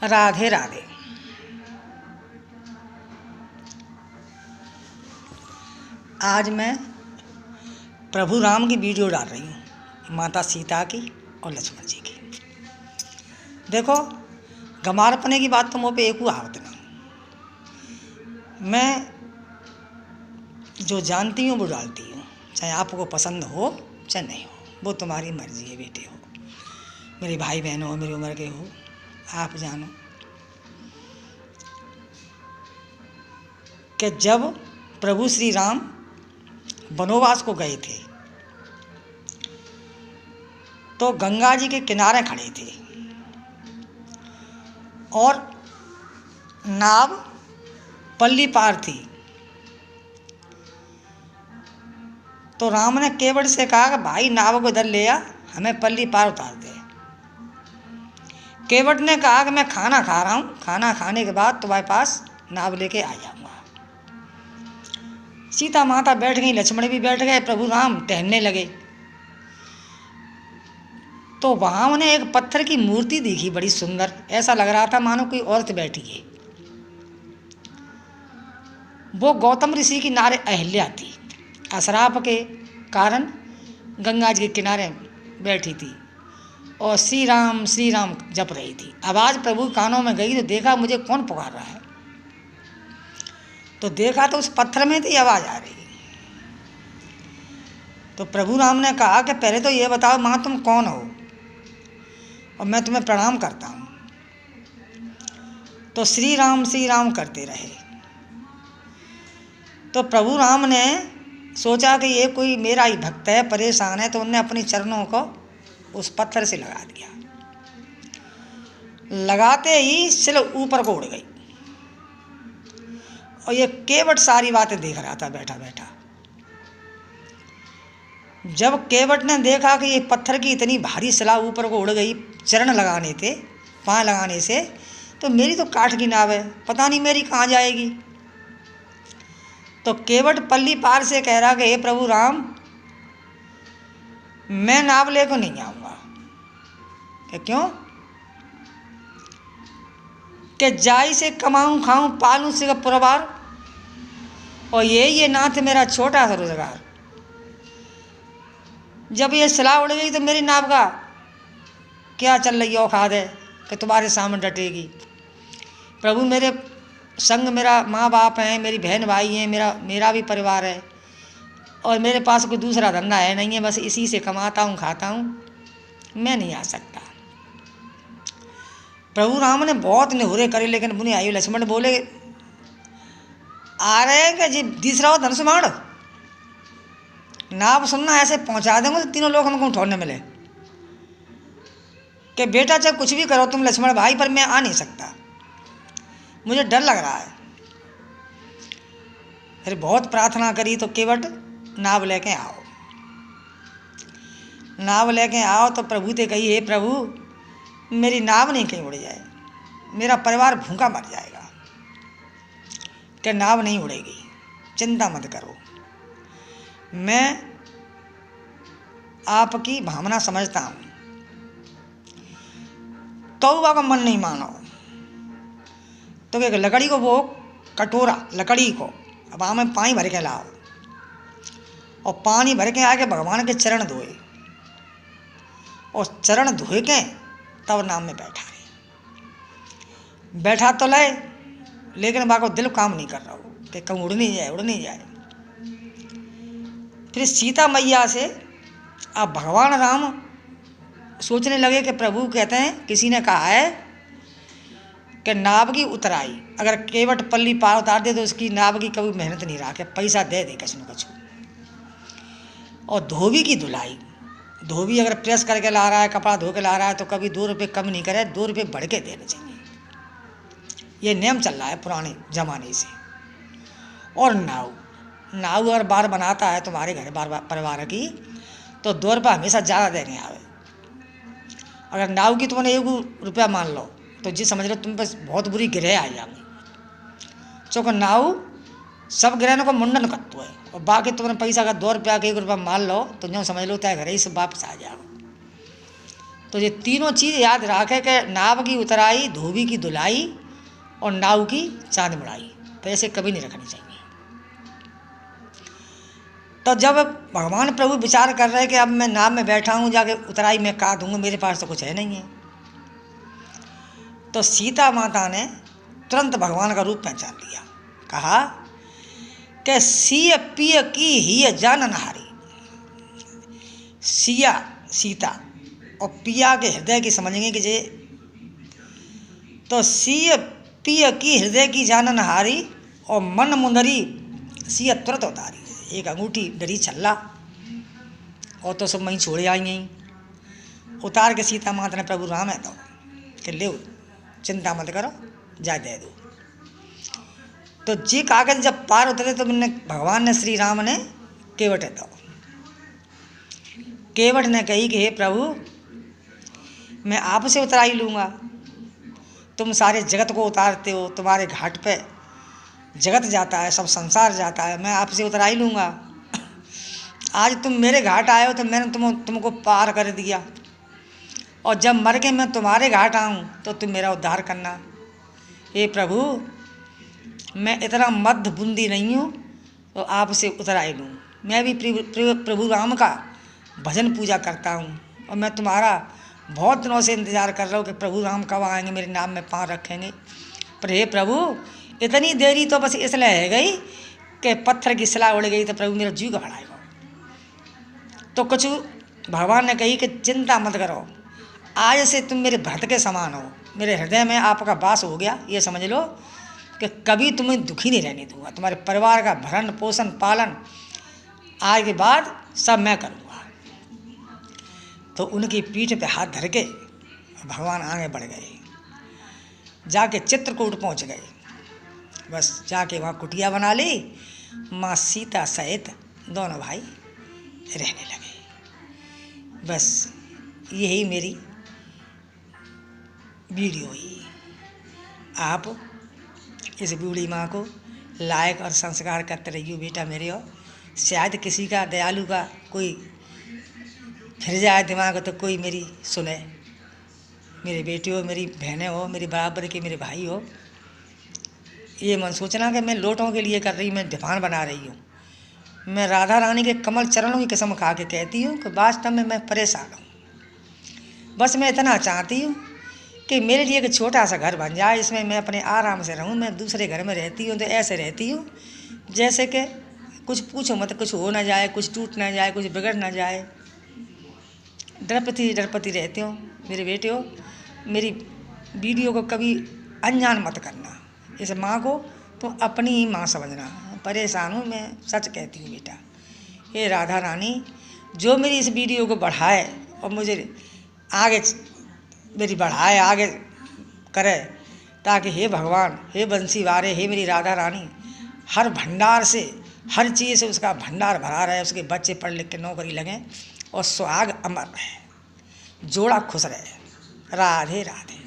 राधे राधे। आज मैं प्रभु राम की वीडियो डाल रही हूँ, माता सीता की और लक्ष्मण जी की। देखो, गंवारपने की बात तो मुँह पे एक ही आवत नहीं। मैं जो जानती हूँ वो डालती हूँ, चाहे आपको पसंद हो चाहे नहीं हो, वो तुम्हारी मर्जी है। बेटे हो, मेरे भाई बहन हो, मेरी उम्र के हो, आप जानो कि जब प्रभु श्री राम वनवास को गए थे तो गंगा जी के किनारे खड़े थे और नाव पल्ली पार थी। तो राम ने केवट से कहा कि भाई नाव को इधर ले आ, हमें पल्ली पार उतार दे। केवट ने कहा कि मैं खाना खा रहा हूँ, खाना खाने के बाद तुम्हारे पास नाव लेके आ जाऊँगा। सीता माता बैठ गई, लक्ष्मण भी बैठ गए, प्रभु राम टहलने लगे। तो वहाँ उन्हें एक पत्थर की मूर्ति दिखी, बड़ी सुंदर। ऐसा लग रहा था मानो कोई औरत बैठी है। वो गौतम ऋषि की नारे अहिल्या थी। अश्राप के कारण गंगा जी के किनारे बैठी थी और श्री राम जप रही थी। आवाज़ प्रभु कानों में गई तो देखा मुझे कौन पुकार रहा है। तो देखा तो उस पत्थर में थी आवाज़ आ रही। तो प्रभु राम ने कहा कि पहले तो ये बताओ माँ तुम कौन हो और मैं तुम्हें प्रणाम करता हूँ। तो श्री राम करते रहे। तो प्रभु राम ने सोचा कि ये कोई मेरा ही भक्त है, परेशान है, तो उन्होंने अपने चरणों को उस पत्थर से लगा दिया। लगाते ही सिर ऊपर को उड़ गई और ये केवट सारी बातें देख रहा था बैठा बैठा। जब केवट ने देखा कि ये पत्थर की इतनी भारी शिला ऊपर को उड़ गई चरण लगाने थे, पाँव लगाने से, तो मेरी तो काठ की नाव है, पता नहीं मेरी कहाँ जाएगी। तो केवट पल्ली पार से कह रहा कि हे प्रभु राम, मैं नाव लेकर नहीं आऊँगा। क्यों? कि जाई से कमाऊँ खाऊँ पालूँ से परिवार, और ये नाथ मेरा छोटा सा रोजगार। जब ये शिला उड़ गई तो मेरी नाव का क्या चल रही औकात है कि तुम्हारे सामने डटेगी। प्रभु मेरे संग मेरा माँ बाप हैं, मेरी बहन भाई हैं, मेरा भी परिवार है और मेरे पास कोई दूसरा धंधा है नहीं है, बस इसी से कमाता हूँ खाता हूँ, मैं नहीं आ सकता। प्रभु राम ने बहुत निहुरे करे, लेकिन मुनि आयु लक्ष्मण बोले आ रहे हैं कि जी तीसरा हो धनुष मार नाव सुनना, ऐसे पहुंचा देंगे तो तीनों लोग हमको उठौने मिले कि बेटा चाहे कुछ भी करो तुम लक्ष्मण भाई, पर मैं आ नहीं सकता, मुझे डर लग रहा है। फिर बहुत प्रार्थना करी तो केवट नाव लेके आओ, नाव लेके आओ। तो प्रभु ते कही हे प्रभु मेरी नाव नहीं कहीं उड़ जाए, मेरा परिवार भूखा मर जाएगा। कि नाव नहीं उड़ेगी, चिंता मत करो, मैं आपकी भावना समझता हूँ। कौवा का मन नहीं मानो तो एक लकड़ी को, वो कटोरा लकड़ी को अब में पानी भर के लाओ और पानी भर के आके भगवान के चरण धोए और चरण धोए के तब नाम में बैठा रहे। बैठा तो ले, लेकिन बाको दिल काम नहीं कर रहा हो कि कहीं उड़ नहीं जाए। फिर सीता मैया से अब भगवान राम सोचने लगे कि प्रभु कहते हैं, किसी ने कहा है कि नाव की उतराई अगर केवट पल्ली पार उतार दे तो उसकी नाव की कभी मेहनत नहीं रहा, कि पैसा दे दे कछु न कछु। और धोबी की धुलाई, धोबी अगर प्रेस करके ला रहा है, कपड़ा धो के ला रहा है, तो कभी 2 रुपये कम नहीं करे, 2 रुपये बढ़ के देने चाहिए। ये नियम चल रहा है पुराने ज़माने से। और नाव अगर बार बनाता है तुम्हारे घर बार परिवार की, तो 2 रुपये हमेशा ज़्यादा देने आवे। अगर नाव की तुमने 1 रुपया मान लो तो जी समझ लो तुम बस बहुत बुरी गिरह आ जाएंगी। चूँकि नाव सब गिरहनों को मुंडन करते है और बाकी तुमने पैसा का 2 रुपया का 1 रुपया मान लो तो जो समझ लो चाहे घर ही से वापस आ जाओ। तो ये तीनों चीज़ याद रखे कि नाव की उतराई, धोबी की धुलाई और नाव की चांद मुड़ाई, तो ऐसे कभी नहीं रखनी चाहिए। तो जब भगवान प्रभु विचार कर रहे कि अब मैं नाव में बैठा हूँ, जाके उतराई मैं का दूँगा, मेरे पास तो कुछ है नहीं है। तो सीता माता ने तुरंत भगवान का रूप पहचान लिया, कहा कि सिय पिय की ही जानन हारी। सिया सीता और पिया के हृदय की समझेंगे कि जे, तो सिय पिय की हृदय की जानन हारी और मन मुंदरी सिय तुरंत उतारी। एक अंगूठी डरी छल्ला और तो सब वहीं छोड़े आई गई, उतार के सीता माता ने प्रभु राम है तो कि ले चिंता मत करो, जा दे दो। तो जी कागज जब पार उतरे तो मैंने भगवान ने श्री राम ने केवट है तो केवट ने कही कि हे प्रभु मैं आपसे उतराई लूँगा, तुम सारे जगत को उतारते हो, तुम्हारे घाट पे जगत जाता है, सब संसार जाता है, मैं आपसे उतराई लूँगा। आज तुम मेरे घाट आए हो तो मैंने तुमको पार कर दिया, और जब मर के मैं तुम्हारे घाट आऊँ तो तुम मेरा उद्धार करना। हे प्रभु मैं इतना मध्य बुंदी नहीं हूँ तो आपसे उतराई लूँ। मैं भी प्रभु राम का भजन पूजा करता हूँ और मैं तुम्हारा बहुत दिनों से इंतज़ार कर रहा हूँ कि प्रभु राम कब आएंगे, मेरे नाम में पाँव रखेंगे। पर हे प्रभु इतनी देरी तो बस इसलिए है गई कि पत्थर की सिला उड़ गई तो प्रभु मेरा जीव घबराएगा। तो कुछ भगवान ने कही कि चिंता मत करो, आज से तुम मेरे भक्त के समान हो, मेरे हृदय में आपका वास हो गया, ये समझ लो कि कभी तुम्हें दुखी नहीं रहने दूंगा। तुम्हारे परिवार का भरण पोषण पालन आज के बाद सब मैं करूँगा। तो उनकी पीठ पे हाथ धर के भगवान आगे बढ़ गए, जाके चित्रकूट पहुँच गए। बस जाके वहाँ कुटिया बना ली, माँ सीता सहित दोनों भाई रहने लगे। बस यही मेरी वीडियो ही। आप इस बूढ़ी माँ को लायक और संस्कार करते रहिए बेटा मेरे, और शायद किसी का दयालु का कोई फिर जाए दिमाग तो कोई मेरी सुने। मेरे बेटे हो, मेरी बहनें हो, मेरी बराबर के मेरे भाई हो, ये मन सोचना कि मैं लोटों के लिए कर रही, मैं दीवान बना रही हूँ। मैं राधा रानी के कमल चरणों की कसम खा के कहती हूँ कि वास्तव में मैं परेशान हूँ। बस मैं इतना चाहती हूँ कि मेरे लिए एक छोटा सा घर बन जाए, इसमें मैं अपने आराम से रहूँ। मैं दूसरे घर में रहती हूँ तो ऐसे रहती हूँ जैसे कि कुछ पूछो मत, कुछ हो ना जाए, कुछ टूट ना जाए, कुछ बिगड़ ना जाए। डरपति रहते हो मेरे बेटे हो। मेरी वीडियो को कभी अनजान मत करना, इस माँ को तो अपनी ही माँ समझना। परेशान हूँ मैं, सच कहती हूँ बेटा। ये राधा रानी जो मेरी इस वीडियो को बढ़ाए और मुझे आगे मेरी बढ़ाए, आगे करे, ताकि हे भगवान, हे बंसी वारे, हे मेरी राधा रानी हर भंडार से, हर चीज़ से उसका भंडार भरा रहे, उसके बच्चे पढ़ लिख के नौकरी लगें और सुहाग अमर रहे, जोड़ा खुश रहे। राधे राधे।